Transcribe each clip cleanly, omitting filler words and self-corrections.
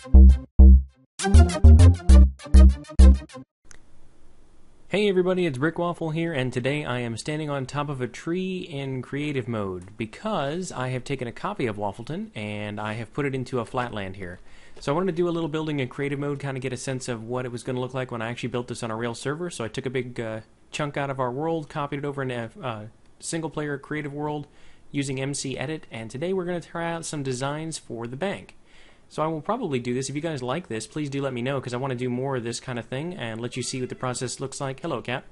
Hey everybody, it's Brickwaffle here, and today I am standing on top of a tree in creative mode because I have taken a copy of Waffleton and I have put it into a flatland here. So I wanted to do a little building in creative mode, kind of get a sense of what it was going to look like when I actually built this on a real server. So I took a big chunk out of our world, copied it over in a single player creative world using MC Edit, and today we're going to try out some designs for the bank. So I will probably do this. If you guys like this, please do let me know, because I want to do more of this kind of thing and let you see what the process looks like. Hello, cat.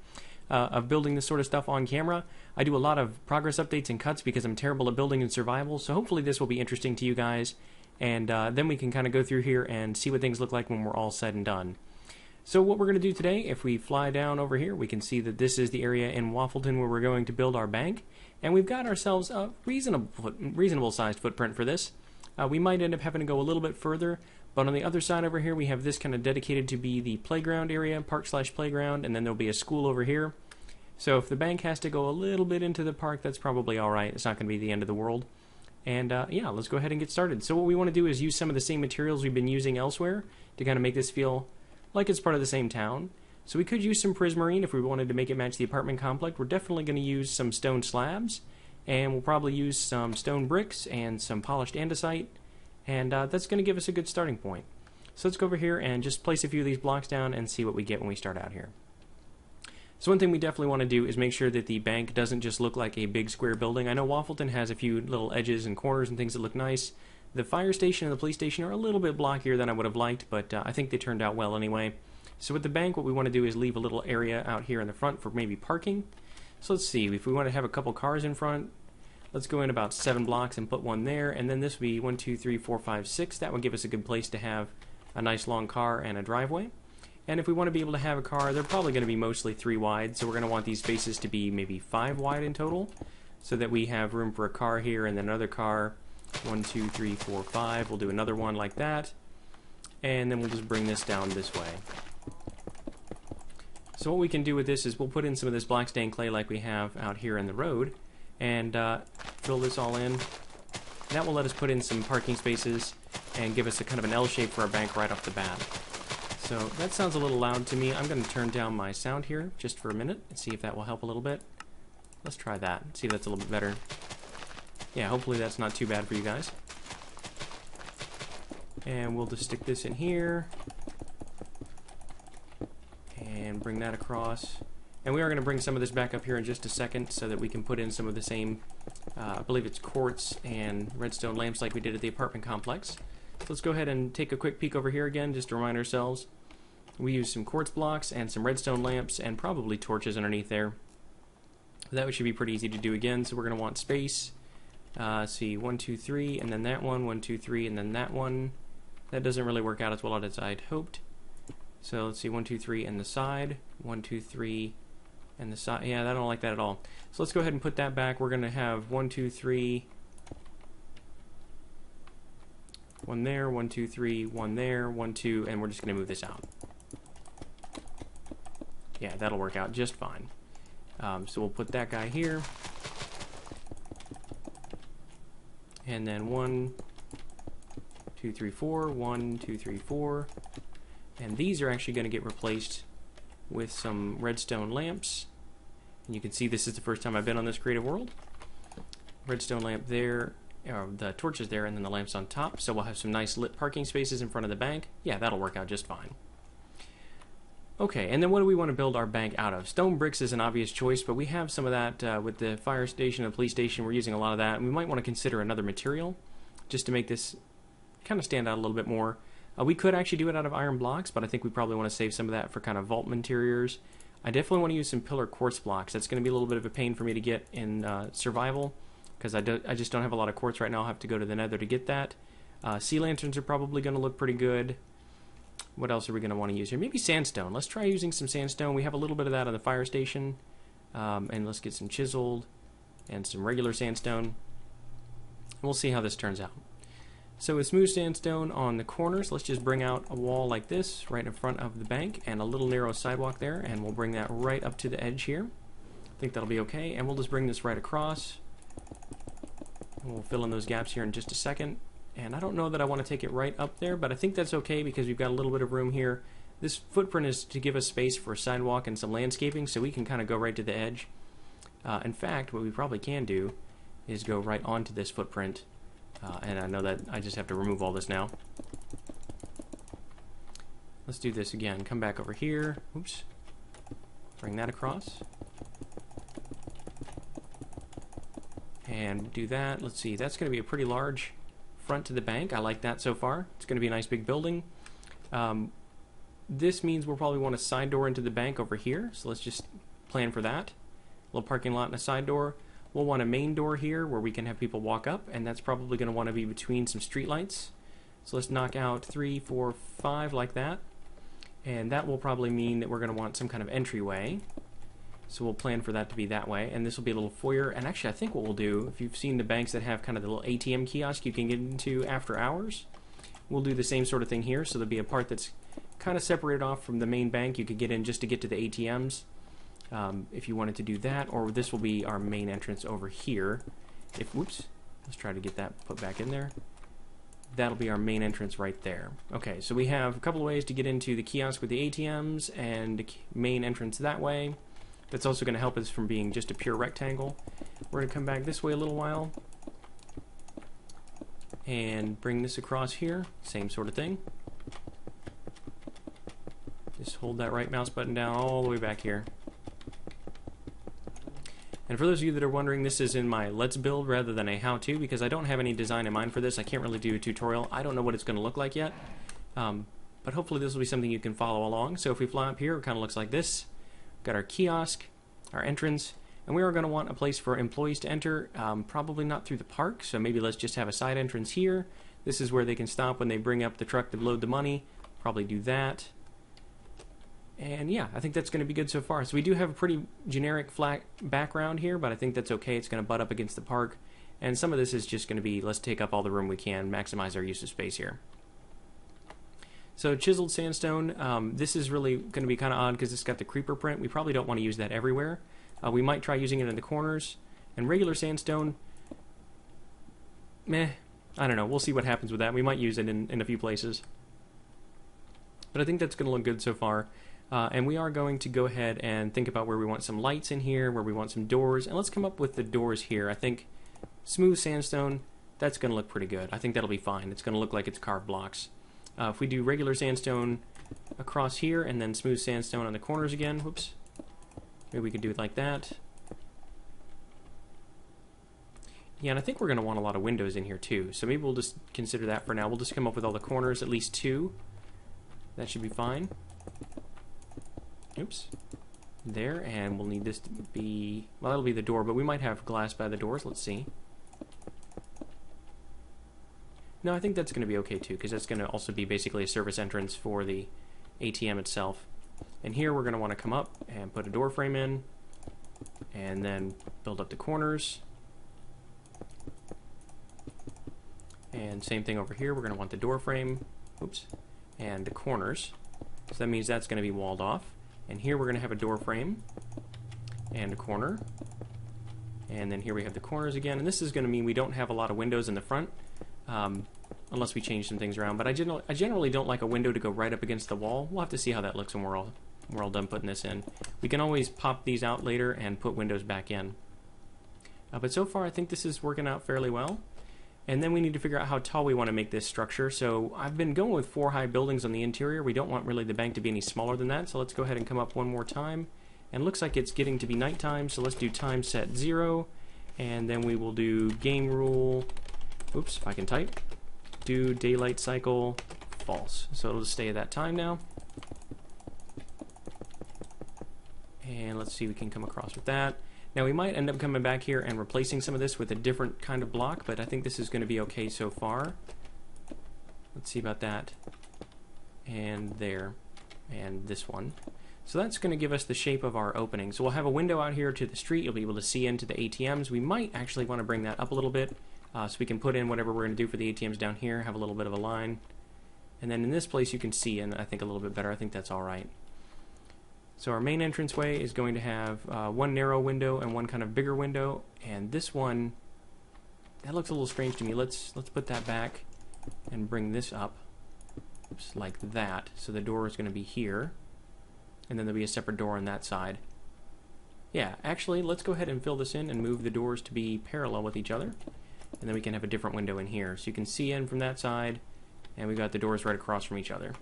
Of building this sort of stuff on camera. I do a lot of progress updates and cuts because I'm terrible at building in survival, so hopefully this will be interesting to you guys. And then we can kind of go through here and see what things look like when we're all said and done. So what we're going to do today, if we fly down over here, we can see that this is the area in Waffleton where we're going to build our bank. And we've got ourselves a reasonable sized footprint for this. We might end up having to go a little bit further, but on the other side over here we have this kind of dedicated to be the playground area, park/playground, and then there'll be a school over here. So if the bank has to go a little bit into the park, that's probably alright. It's not going to be the end of the world. And yeah, let's go ahead and get started. So what we want to do is use some of the same materials we've been using elsewhere to kind of make this feel like it's part of the same town. So we could use some Prismarine if we wanted to make it match the apartment complex. We're definitely going to use some stone slabs. And we'll probably use some stone bricks and some polished andesite, and that's going to give us a good starting point. So let's go over here and just place a few of these blocks down and see what we get when we start out here. So one thing we definitely want to do is make sure that the bank doesn't just look like a big square building. I know Waffleton has a few little edges and corners and things that look nice. The fire station and the police station are a little bit blockier than I would have liked, but I think they turned out well anyway. So with the bank, what we want to do is leave a little area out here in the front for maybe parking. So let's see, if we want to have a couple cars in front, let's go in about 7 blocks and put one there, and then this would be 1, 2, 3, 4, 5, 6. That would give us a good place to have a nice long car and a driveway. And if we want to be able to have a car, they're probably going to be mostly 3 wide, so we're going to want these spaces to be maybe 5 wide in total, so that we have room for a car here and then another car. 1, 2, 3, 4, 5. We'll do another one like that, and then we'll just bring this down this way. So what we can do with this is we'll put in some of this black stained clay like we have out here in the road, and fill this all in. That will let us put in some parking spaces and give us a kind of an L shape for our bank right off the bat. So that sounds a little loud to me. I'm going to turn down my sound here just for a minute and see if that will help a little bit. Let's try that. See if that's a little bit better. Yeah, hopefully that's not too bad for you guys. And we'll just stick this in here and bring that across. And we are going to bring some of this back up here in just a second so that we can put in some of the same, I believe it's quartz and redstone lamps like we did at the apartment complex. So let's go ahead and take a quick peek over here again just to remind ourselves. We use some quartz blocks and some redstone lamps and probably torches underneath there. That should be pretty easy to do again, so we're going to want space. See, 1, 2, 3, and then that one, 1, 2, 3, and then that one. That doesn't really work out as well as I'd hoped. So let's see, 1, 2, 3, and the side, 1, 2, 3, and the side. Yeah, I don't like that at all. So let's go ahead and put that back. We're going to have 1, 2, 3, 1 there, 1, 2, 3, 1 there, 1, 2, and we're just going to move this out. Yeah, that'll work out just fine. So we'll put that guy here. And then 1, 2, 3, 4, 1, 2, 3, 4. And these are actually going to get replaced with some redstone lamps. And you can see this is the first time I've been on this creative world. Redstone lamp there, the torches there, and then the lamps on top. So we'll have some nice lit parking spaces in front of the bank. Yeah, that'll work out just fine. Okay, and then what do we want to build our bank out of? Stone bricks is an obvious choice, but we have some of that with the fire station and police station. We're using a lot of that, and we might want to consider another material just to make this kind of stand out a little bit more. We could actually do it out of iron blocks, but I think we probably want to save some of that for kind of vault interiors. I definitely want to use some pillar quartz blocks. That's going to be a little bit of a pain for me to get in survival, because I just don't have a lot of quartz right now. I'll have to go to the nether to get that. Sea lanterns are probably going to look pretty good. What else are we going to want to use here? Maybe sandstone. Let's try using some sandstone. We have a little bit of that on the fire station. And let's get some chiseled and some regular sandstone. We'll see how this turns out. So with smooth sandstone on the corners, let's just bring out a wall like this right in front of the bank and a little narrow sidewalk there, and we'll bring that right up to the edge here. I think that'll be okay, and we'll just bring this right across. We'll fill in those gaps here in just a second, And I don't know that I want to take it right up there, but I think that's okay because we've got a little bit of room here. This footprint is to give us space for a sidewalk and some landscaping, so we can kind of go right to the edge. In fact, what we probably can do is go right onto this footprint. And I know that I just have to remove all this now. Let's do this again. Come back over here. Oops. Bring that across. And do that. Let's see. That's going to be a pretty large front to the bank. I like that so far. It's going to be a nice big building. This means we'll probably want a side door into the bank over here. So let's just plan for that. A little parking lot and a side door. We'll want a main door here where we can have people walk up, and that's probably going to want to be between some street lights. So let's knock out 3, 4, 5 like that. And that will probably mean that we're going to want some kind of entryway. So we'll plan for that to be that way. And this will be a little foyer. And actually, I think what we'll do, if you've seen the banks that have kind of the little ATM kiosk you can get into after hours, we'll do the same sort of thing here. So there'll be a part that's kind of separated off from the main bank. You could get in just to get to the ATMs. If you wanted to do that, or this will be our main entrance over here. Whoops, let's try to get that put back in there. That'll be our main entrance right there. Okay, so we have a couple of ways to get into the kiosk with the ATMs and the main entrance that way. That's also going to help us from being just a pure rectangle. We're going to come back this way a little while and bring this across here. Same sort of thing. Just hold that right mouse button down all the way back here. And for those of you that are wondering, this is in my Let's Build rather than a how-to because I don't have any design in mind for this. I can't really do a tutorial. I don't know what it's going to look like yet. But hopefully this will be something you can follow along. So if we fly up here, it kind of looks like this. We've got our kiosk, our entrance, and we are going to want a place for employees to enter, probably not through the park, so maybe let's just have a side entrance here. This is where they can stop when they bring up the truck to load the money. Probably do that. And yeah, I think that's going to be good so far. So we do have a pretty generic flat background here, but I think that's okay. It's going to butt up against the park. And some of this is just going to be, let's take up all the room we can, maximize our use of space here. So chiseled sandstone, this is really going to be kind of odd because it's got the creeper print. We probably don't want to use that everywhere. We might try using it in the corners. And regular sandstone, meh, I don't know. We'll see what happens with that. We might use it in a few places. But I think that's going to look good so far. And we are going to go ahead and think about where we want some lights in here, where we want some doors. And let's come up with the doors here. I think smooth sandstone, that's going to look pretty good. I think that'll be fine. It's going to look like it's carved blocks. If we do regular sandstone across here and then smooth sandstone on the corners again, whoops, maybe we could do it like that. Yeah, and I think we're going to want a lot of windows in here too. So maybe we'll just consider that for now. We'll just come up with all the corners, at least 2. That should be fine. Oops. There, and we'll need this to be, well, that'll be the door, but we might have glass by the doors. Let's see. No, I think that's going to be okay too, because that's going to also be basically a service entrance for the ATM itself. And here we're going to want to come up and put a door frame in, and then build up the corners. And same thing over here, we're going to want the door frame, oops, and the corners. So that means that's going to be walled off. And here we're going to have a door frame and a corner. And then here we have the corners again. And this is going to mean we don't have a lot of windows in the front, unless we change some things around. But I generally don't like a window to go right up against the wall. We'll have to see how that looks when we're all done putting this in. We can always pop these out later and put windows back in. But so far I think this is working out fairly well. And then we need to figure out how tall we want to make this structure. So I've been going with 4 high buildings on the interior. We don't want really the bank to be any smaller than that. So let's go ahead and come up one more time. And it looks like it's getting to be nighttime. So let's do time set 0. And then we will do game rule. Oops, if I can type. Do daylight cycle false. So it'll just stay at that time now. And let's see if we can come across with that. Now we might end up coming back here and replacing some of this with a different kind of block, but I think this is going to be okay so far. Let's see about that. And there. And this one. So that's going to give us the shape of our opening. So we'll have a window out here to the street. You'll be able to see into the ATMs. We might actually want to bring that up a little bit so we can put in whatever we're going to do for the ATMs down here, have a little bit of a line. And then in this place you can see in, I think, a little bit better. I think that's all right. So our main entranceway is going to have one narrow window and one kind of bigger window, and this one, that looks a little strange to me. Let's put that back and bring this up just like that. So the door is going to be here, and then there'll be a separate door on that side. Yeah, actually, let's go ahead and fill this in and move the doors to be parallel with each other, and then we can have a different window in here. So you can see in from that side, and we've got the doors right across from each other.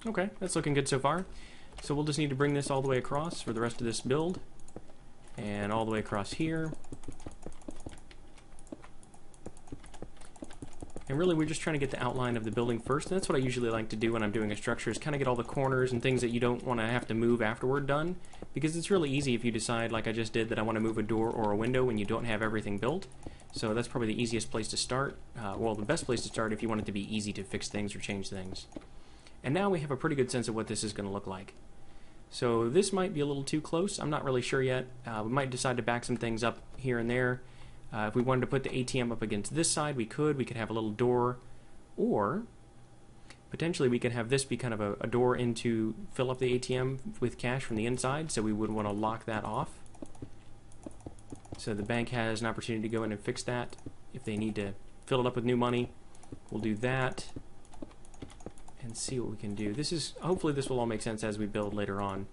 Okay, that's looking good so far. So we'll just need to bring this all the way across for the rest of this build, and all the way across here. And really, we're just trying to get the outline of the building first, and that's what I usually like to do when I'm doing a structure, is kind of get all the corners and things that you don't want to have to move afterward done, because it's really easy if you decide, like I just did, that I want to move a door or a window when you don't have everything built. So that's probably the easiest place to start, well, the best place to start if you want it to be easy to fix things or change things. And now we have a pretty good sense of what this is going to look like. So this might be a little too close, I'm not really sure yet. We might decide to back some things up here and there. If we wanted to put the ATM up against this side, we could. We could have a little door, or potentially we could have this be kind of a door into fill up the ATM with cash from the inside, so we would want to lock that off. So the bank has an opportunity to go in and fix that if they need to fill it up with new money. We'll do that and see what we can do. Hopefully this will all make sense as we build later on.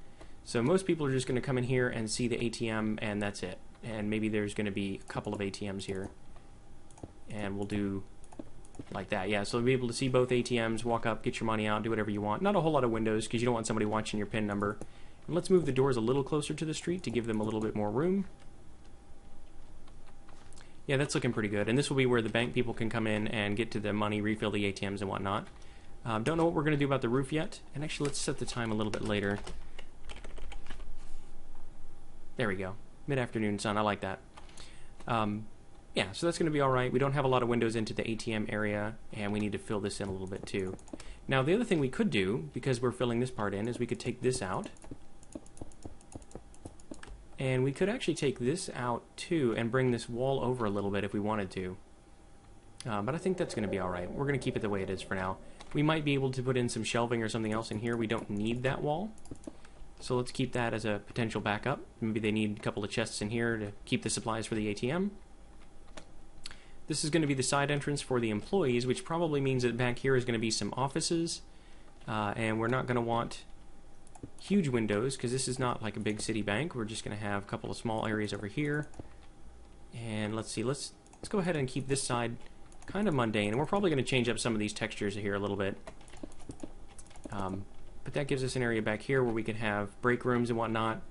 So most people are just going to come in here and see the ATM, and that's it. And maybe there's going to be a couple of ATMs here, and we'll do like that. Yeah, so you'll be able to see both ATMs, walk up, get your money out, do whatever you want. Not a whole lot of windows, because you don't want somebody watching your PIN number. And let's move the doors a little closer to the street to give them a little bit more room. Yeah, that's looking pretty good. And this will be where the bank people can come in and get to the money, refill the ATMs and whatnot. Don't know what we're going to do about the roof yet. And actually, let's set the time a little bit later. There we go. Mid-afternoon sun, I like that. Yeah, so that's going to be alright. We don't have a lot of windows into the ATM area, and we need to fill this in a little bit too. Now, the other thing we could do, because we're filling this part in, is we could take this out. And we could actually take this out too, and bring this wall over a little bit if we wanted to. But I think that's going to be alright. We're going to keep it the way it is for now. We might be able to put in some shelving or something else in here. We don't need that wall. So let's keep that as a potential backup. Maybe they need a couple of chests in here to keep the supplies for the ATM. This is going to be the side entrance for the employees, which probably means that back here is going to be some offices. And we're not going to want huge windows, because this is not like a big city bank. We're just going to have a couple of small areas over here. And let's see, let's go ahead and keep this side kind of mundane. And we're probably going to change up some of these textures here a little bit. But that gives us an area back here where we could have break rooms and whatnot.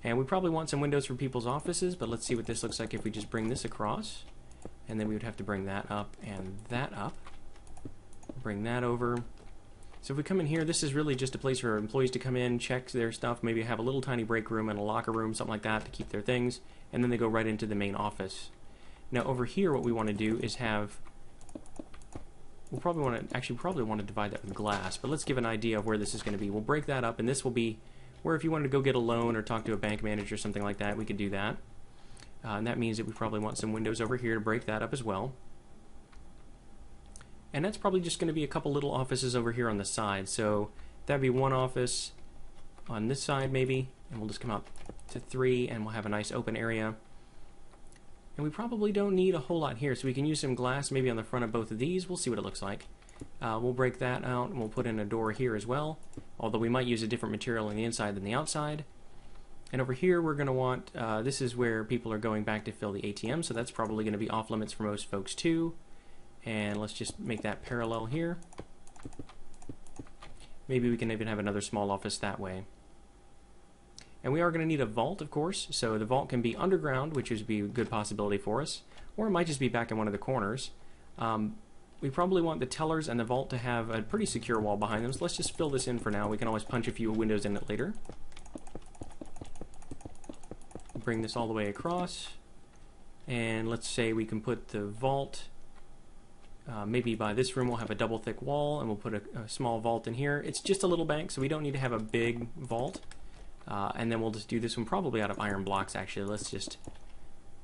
And we probably want some windows for people's offices, but let's see what this looks like if we just bring this across. And then we would have to bring that up and that up. Bring that over. So if we come in here, this is really just a place for employees to come in, check their stuff, maybe have a little tiny break room and a locker room, something like that, to keep their things. And then they go right into the main office. Now over here, what we want to do is have... We'll probably want to divide that with glass, but let's give an idea of where this is going to be. We'll break that up, and this will be where if you wanted to go get a loan or talk to a bank manager or something like that, we could do that. And that means that we probably want some windows over here to break that up as well. And that's probably just going to be a couple little offices over here on the side. So that'd be one office on this side maybe, and we'll just come up to 3, and we'll have a nice open area. And we probably don't need a whole lot here, so we can use some glass maybe on the front of both of these. We'll see what it looks like. We'll break that out, and we'll put in a door here as well, although we might use a different material on the inside than the outside. And over here we're going to want, this is where people are going back to fill the ATM, so that's probably going to be off limits for most folks too. And let's just make that parallel here. Maybe we can even have another small office that way. And we are going to need a vault, of course, so the vault can be underground, which would be a good possibility for us, or it might just be back in one of the corners. We probably want the tellers and the vault to have a pretty secure wall behind them, so let's just fill this in for now. We can always punch a few windows in it later. Bring this all the way across, and let's say we can put the vault, maybe by this room we'll have a double thick wall, and we'll put a small vault in here. It's just a little bank, so we don't need to have a big vault. And then we'll just do this one probably out of iron blocks, actually. Let's just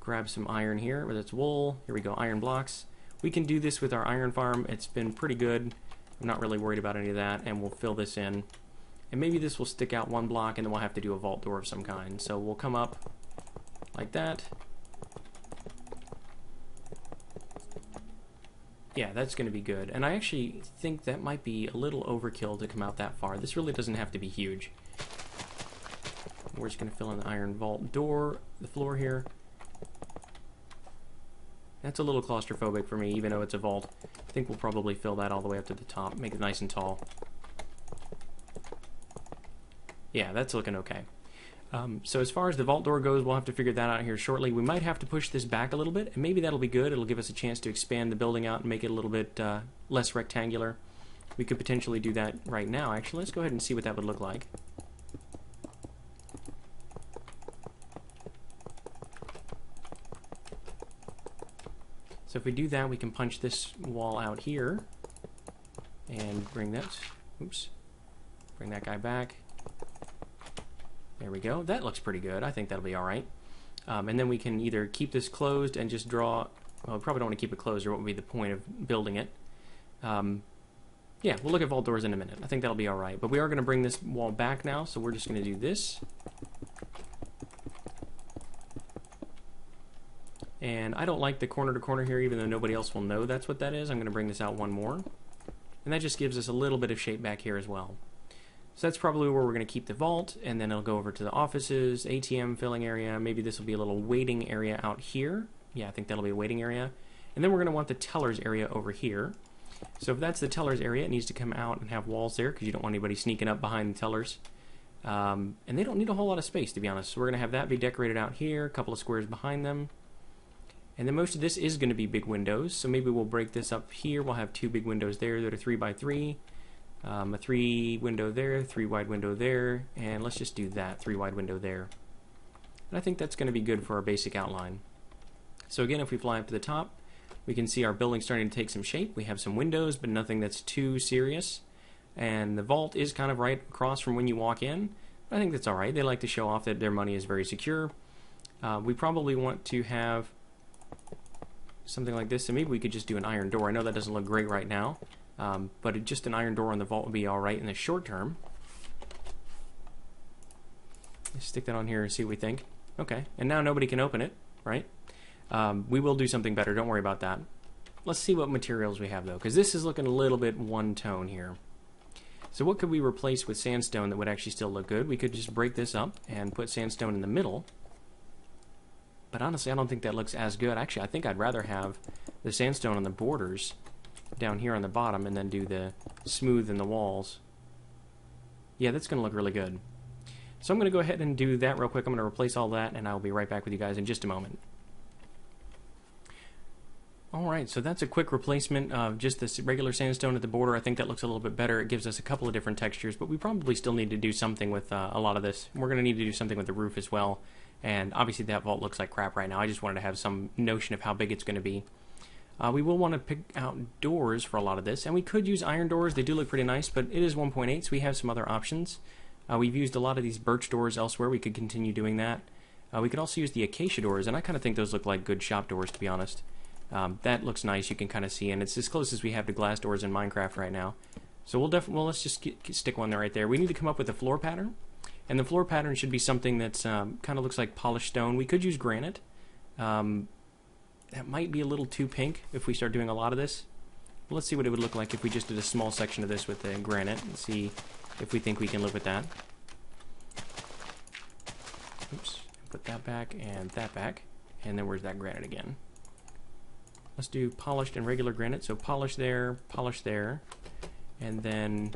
grab some iron here, whether it's wool. Here we go, iron blocks. We can do this with our iron farm. It's been pretty good. I'm not really worried about any of that, and we'll fill this in. And maybe this will stick out one block, and then we'll have to do a vault door of some kind. So we'll come up like that. Yeah, that's going to be good. And I actually think that might be a little overkill to come out that far. This really doesn't have to be huge. We're just going to fill in the iron vault door, the floor here. That's a little claustrophobic for me, even though it's a vault. I think we'll probably fill that all the way up to the top, make it nice and tall. Yeah, that's looking okay. So as far as the vault door goes, we'll have to figure that out here shortly. We might have to push this back a little bit, and maybe that'll be good. It'll give us a chance to expand the building out and make it a little bit less rectangular. We could potentially do that right now, actually. Let's go ahead and see what that would look like. So if we do that, we can punch this wall out here and bring that, bring that guy back. There we go. That looks pretty good. I think that'll be all right. And then we can either keep this closed and just draw. Well, we probably don't want to keep it closed, or what would be the point of building it? Yeah, we'll look at vault doors in a minute. I think that'll be all right. But we are going to bring this wall back now, so we're just going to do this. And I don't like the corner to corner here, even though nobody else will know that's what that is. I'm going to bring this out one more. And that just gives us a little bit of shape back here as well. So that's probably where we're going to keep the vault, and then it'll go over to the offices, ATM filling area. Maybe this will be a little waiting area out here. Yeah, I think that'll be a waiting area. And then we're going to want the tellers area over here. So if that's the tellers area, it needs to come out and have walls there, because you don't want anybody sneaking up behind the tellers. And they don't need a whole lot of space, to be honest. So we're going to have that be decorated out here, a couple of squares behind them. And then most of this is going to be big windows, so maybe we'll break this up here. We'll have two big windows there that are 3 by 3. A 3 window there, 3 wide window there, and let's just do that, 3 wide window there. And I think that's going to be good for our basic outline. So again, if we fly up to the top, we can see our building starting to take some shape. We have some windows, but nothing that's too serious. And the vault is kind of right across from when you walk in. I think that's all right. They like to show off that their money is very secure. We probably want to have something like this, so maybe we could just do an iron door. I know that doesn't look great right now. But just an iron door on the vault would be alright in the short term. Let's stick that on here and see what we think. Okay, and now nobody can open it, right? We will do something better, don't worry about that. Let's see what materials we have though, because this is looking a little bit one tone here. So what could we replace with sandstone that would actually still look good? We could just break this up and put sandstone in the middle. But honestly, I don't think that looks as good. Actually, I think I'd rather have the sandstone on the borders down here on the bottom and then do the smooth in the walls. Yeah, that's going to look really good. So I'm going to go ahead and do that real quick. I'm going to replace all that, and I'll be right back with you guys in just a moment. Alright, so that's a quick replacement of just this regular sandstone at the border. I think that looks a little bit better. It gives us a couple of different textures, but we probably still need to do something with a lot of this. We're going to need to do something with the roof as well, and obviously that vault looks like crap right now. I just wanted to have some notion of how big it's going to be. We will want to pick out doors for a lot of this, and we could use iron doors. They do look pretty nice, but it is 1.8, so we have some other options. We've used a lot of these birch doors elsewhere. We could continue doing that. We could also use the acacia doors, and I kind of think those look like good shop doors, to be honest. That looks nice. You can kind of see, and it's as close as we have to glass doors in Minecraft right now. So let's just stick one there right there. We need to come up with a floor pattern, and the floor pattern should be something that's kind of looks like polished stone. We could use granite. That might be a little too pink if we start doing a lot of this. But let's see what it would look like if we just did a small section of this with the granite and see if we think we can live with that. Oops. Put that back and that back. And then where's that granite again? Let's do polished and regular granite. So polish there, and then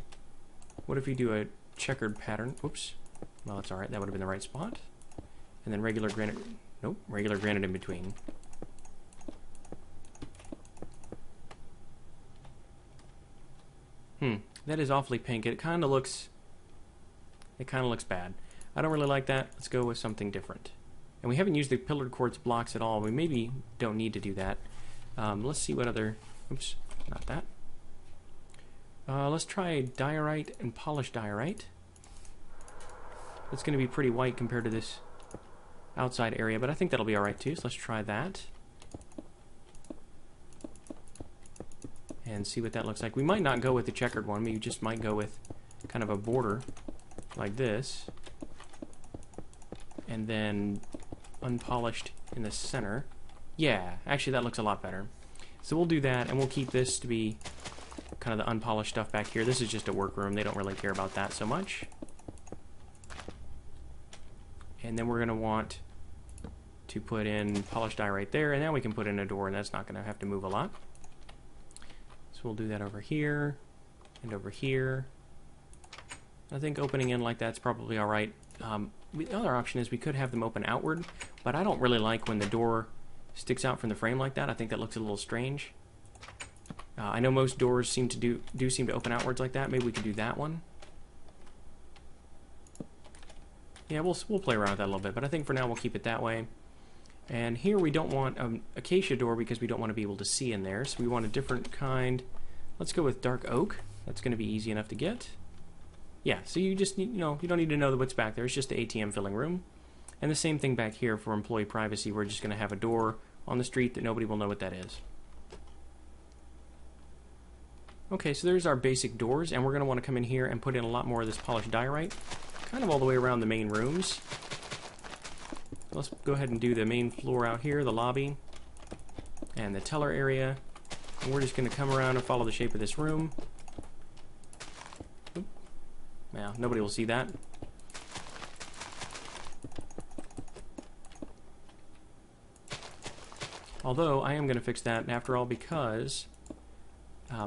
what if we do a checkered pattern? Oops. Well, that's alright. That would have been the right spot. And then regular granite. Nope. Regular granite in between. That is awfully pink. It kind of looks bad. I don't really like that. Let's go with something different. And we haven't used the pillared quartz blocks at all. We maybe don't need to do that. Let's see what other... Oops, not that. Let's try diorite and polished diorite. It's going to be pretty white compared to this outside area, but I think that'll be alright too. So let's try that. And see what that looks like. We might not go with the checkered one. We just might go with kind of a border like this. And then unpolished in the center. Yeah, actually that looks a lot better. So we'll do that, and we'll keep this to be kind of the unpolished stuff back here. This is just a workroom. They don't really care about that so much. And then we're going to want to put in polished eye right there, and now we can put in a door, and that's not going to have to move a lot. So we'll do that over here and over here. I think opening in like that's probably alright. The other option is we could have them open outward, but I don't really like when the door sticks out from the frame like that. I think that looks a little strange. I know most doors seem to do seem to open outwards like that. Maybe we could do that one. Yeah, we'll play around with that a little bit, but I think for now we'll keep it that way. And here we don't want an acacia door because we don't want to be able to see in there, so we want a different kind. Let's go with dark oak. That's going to be easy enough to get. Yeah, so you just need, you don't need to know what's back there. It's just the ATM filling room. And the same thing back here for employee privacy. We're just going to have a door on the street that nobody will know what that is. Okay, so there's our basic doors, and we're going to want to come in here and put in a lot more of this polished diorite, kind of all the way around the main rooms. Let's go ahead and do the main floor out here, the lobby, and the teller area. And we're just going to come around and follow the shape of this room. Oop. Well, nobody will see that. Although, I am going to fix that after all because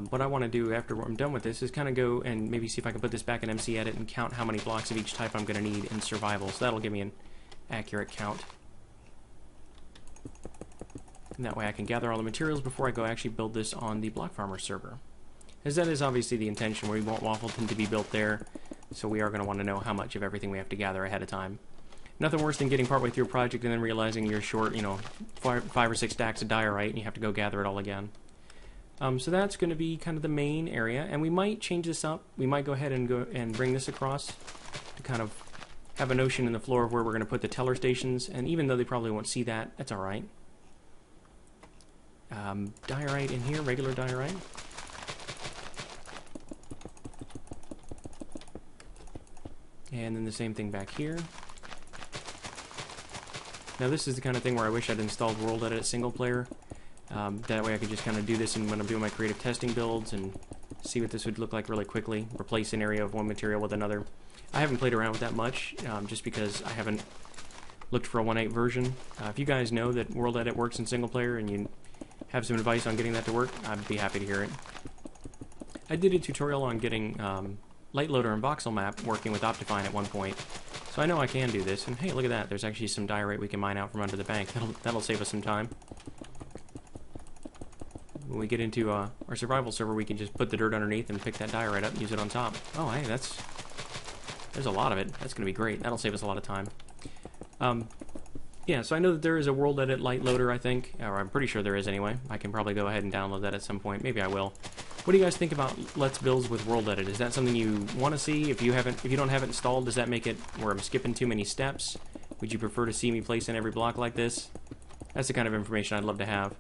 what I want to do after I'm done with this is kind of go and maybe see if I can put this back in MC Edit and count how many blocks of each type I'm going to need in survival. So that'll give me an accurate count. And that way I can gather all the materials before I go actually build this on the Block Farmer server. As that is obviously the intention, we want Waffleton to be built there, so we are going to want to know how much of everything we have to gather ahead of time. Nothing worse than getting partway through a project and then realizing you're short, 5 or 6 stacks of diorite and you have to go gather it all again. So that's going to be kind of the main area, and we might change this up. We might go ahead and bring this across to kind of have a notion in the floor of where we're going to put the teller stations, and even though they probably won't see that, that's alright. Diorite in here, regular diorite. And then the same thing back here. Now this is the kind of thing where I wish I'd installed World Edit single player. That way I could just kind of do this when I'm doing my creative testing builds and see what this would look like really quickly. Replace an area of one material with another. I haven't played around with that much, just because I haven't looked for a 1.8 version. If you guys know that World Edit works in single player and you have some advice on getting that to work, I'd be happy to hear it. I did a tutorial on getting Lightloader and Voxel Map working with Optifine at one point, so I know I can do this. And hey, look at that, there's actually some diorite we can mine out from under the bank. That'll save us some time. When we get into our survival server, we can just put the dirt underneath and pick that diorite up and use it on top. Oh, hey, there's a lot of it. That's going to be great. That'll save us a lot of time. Yeah, so I know that there is a World Edit Lightloader, I think, or I'm pretty sure there is anyway. I can probably go ahead and download that at some point. Maybe I will. What do you guys think about Let's Builds with World Edit? Is that something you want to see? If you don't have it installed, does that make it where I'm skipping too many steps? Would you prefer to see me place in every block like this? That's the kind of information I'd love to have.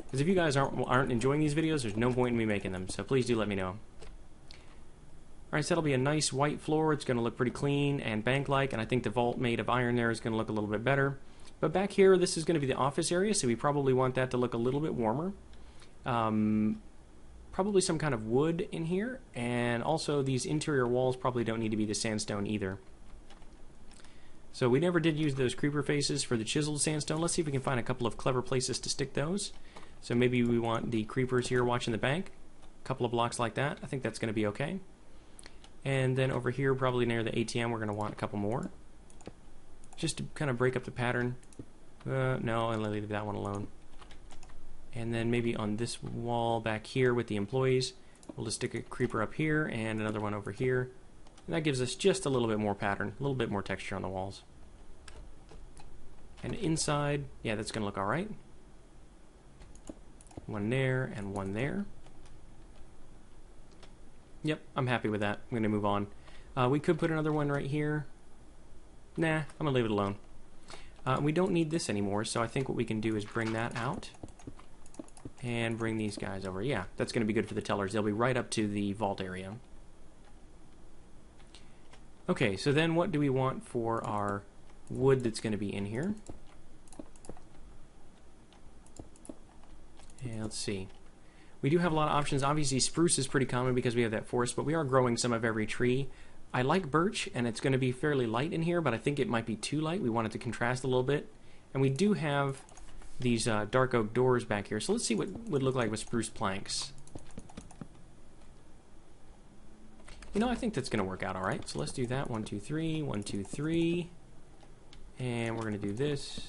Because if you guys aren't enjoying these videos, there's no point in me making them, so please do let me know. Alright, so that'll be a nice white floor. It's going to look pretty clean and bank-like, and I think the vault made of iron there is going to look a little bit better. But back here, this is going to be the office area, so we probably want that to look a little bit warmer. Probably some kind of wood in here, and also these interior walls probably don't need to be the sandstone either. So we never did use those creeper faces for the chiseled sandstone. Let's see if we can find a couple of clever places to stick those. So maybe we want the creepers here watching the bank. A couple of blocks like that. I think that's going to be okay. And then over here, probably near the ATM, we're going to want a couple more. Just to kind of break up the pattern. No, I'll leave that one alone. And then maybe on this wall back here with the employees, we'll just stick a creeper up here and another one over here. And that gives us just a little bit more pattern, a little bit more texture on the walls. And inside, yeah, that's going to look alright. One there and one there. Yep, I'm happy with that. I'm going to move on. We could put another one right here. Nah, I'm going to leave it alone. We don't need this anymore, so I think what we can do is bring that out. And bring these guys over. Yeah, that's going to be good for the tellers. They'll be right up to the vault area. Okay, so then what do we want for our wood that's going to be in here? And let's see. We do have a lot of options. Obviously, spruce is pretty common because we have that forest, but we are growing some of every tree. I like birch, and it's going to be fairly light in here, but I think it might be too light. We want it to contrast a little bit. And we do have these dark oak doors back here, so let's see what would look like with spruce planks. You know, I think that's going to work out all right. So let's do that. 1, 2, 3, 1, 2, 3. And we're going to do this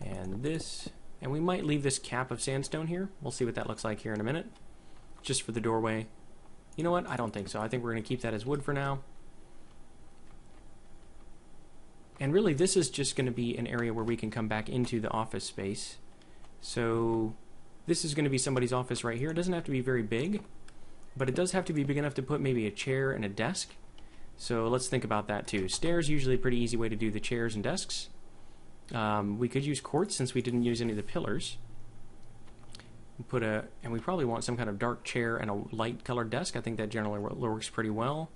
and this. And we might leave this cap of sandstone here. We'll see what that looks like here in a minute. Just for the doorway. You know what? I don't think so. I think we're going to keep that as wood for now. And really, this is just going to be an area where we can come back into the office space. So this is going to be somebody's office right here. It doesn't have to be very big, but it does have to be big enough to put maybe a chair and a desk. So let's think about that too. Stairs usually a pretty easy way to do the chairs and desks. We could use quartz since we didn't use any of the pillars. And we probably want some kind of dark chair and a light colored desk. I think that generally works pretty well.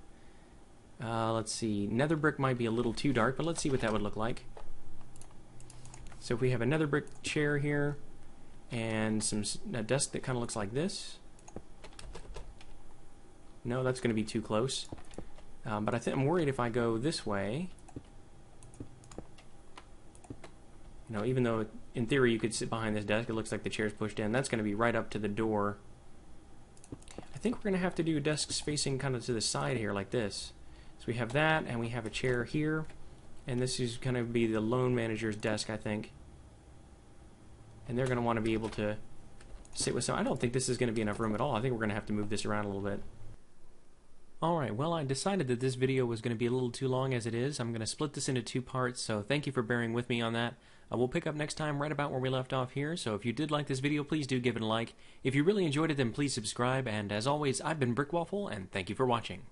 Let's see. Nether brick might be a little too dark, but let's see what that would look like. So if we have a nether brick chair here and a desk that kind of looks like this. No, that's going to be too close. But I'm worried if I go this way. You know, even though in theory you could sit behind this desk, it looks like the chair's pushed in. That's going to be right up to the door. I think we're going to have to do desks facing kind of to the side here like this. So we have that, and we have a chair here. And this is going to be the loan manager's desk, I think. And they're going to want to be able to sit with some... I don't think this is going to be enough room at all. I think we're going to have to move this around a little bit. Alright, well, I decided that this video was going to be a little too long as it is. I'm going to split this into 2 parts, so thank you for bearing with me on that. We'll pick up next time right about where we left off here, so if you did like this video, please do give it a like. If you really enjoyed it, then please subscribe, and as always, I've been Brickwaffle, and thank you for watching.